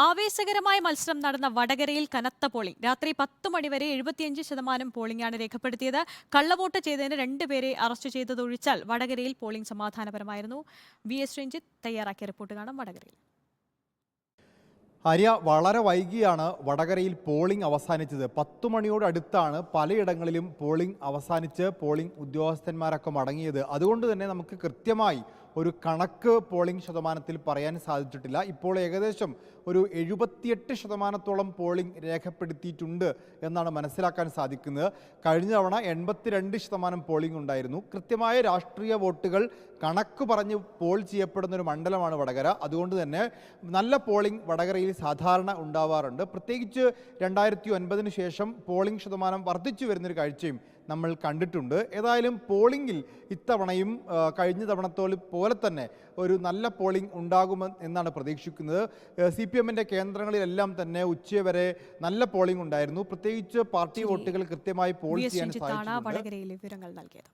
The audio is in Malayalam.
ആവേശകരമായ മത്സരം നടന്ന വടകരയിൽ കനത്ത പോളിംഗ്. രാത്രി 10 മണിവരെ 75% പോളിംഗാണ് രേഖപ്പെടുത്തിയത്. കള്ളവോട്ട് ചെയ്തതിന് 2 പേരെ അറസ്റ്റ് ചെയ്തതൊഴിച്ചാൽ വടകരയിൽ പോളിംഗ് സമാധാനപരമായിരുന്നു. VS രഞ്ജിത്ത് തയ്യാറാക്കിയ റിപ്പോർട്ട് കാണാം. വടകരയിൽ ആര്യ, വളരെ വൈകിയാണ് വടകരയിൽ പോളിംഗ് അവസാനിച്ചത്. 10 മണിയോടടുത്താണ് പലയിടങ്ങളിലും പോളിംഗ് അവസാനിച്ച് പോളിംഗ് ഉദ്യോഗസ്ഥന്മാരൊക്കെ മടങ്ങിയത്. അതുകൊണ്ട് തന്നെ നമുക്ക് കൃത്യമായി ഒരു കണക്ക് പോളിംഗ് ശതമാനത്തിൽ പറയാൻ സാധിച്ചിട്ടില്ല. ഇപ്പോൾ ഏകദേശം ഒരു 78% പോളിംഗ് രേഖപ്പെടുത്തിയിട്ടുണ്ട് എന്നാണ് മനസ്സിലാക്കാൻ സാധിക്കുന്നത്. കഴിഞ്ഞ തവണ 82% പോളിംഗ് ഉണ്ടായിരുന്നു. കൃത്യമായ രാഷ്ട്രീയ വോട്ടുകൾ കണക്ക് പറഞ്ഞ് പോൾ ചെയ്യപ്പെടുന്ന ഒരു മണ്ഡലമാണ് വടകര. അതുകൊണ്ട് തന്നെ നല്ല പോളിംഗ് വടകരയിൽ സാധാരണ ഉണ്ടാവാറുണ്ട്. പ്രത്യേകിച്ച് 2009 ശേഷം പോളിംഗ് ശതമാനം വർദ്ധിച്ചു വരുന്നൊരു കാഴ്ചയും നമ്മൾ കണ്ടിട്ടുണ്ട്. ഏതായാലും പോളിംഗിൽ ഇത്തവണയും കഴിഞ്ഞ തവണത്തോളം പോലെ തന്നെ ഒരു നല്ല പോളിംഗ് ഉണ്ടാകുമെന്നാണ് പ്രതീക്ഷിക്കുന്നത്. CPM-ന്റെ കേന്ദ്രങ്ങളിലെല്ലാം തന്നെ ഉച്ചവരെ നല്ല പോളിംഗ് ഉണ്ടായിരുന്നു. പ്രത്യേകിച്ച് പാർട്ടി വോട്ടുകൾ കൃത്യമായി പോൾ ചെയ്യാൻ സാധിച്ചു. വടകരയിലെ വിവരങ്ങൾ നൽകിയത്.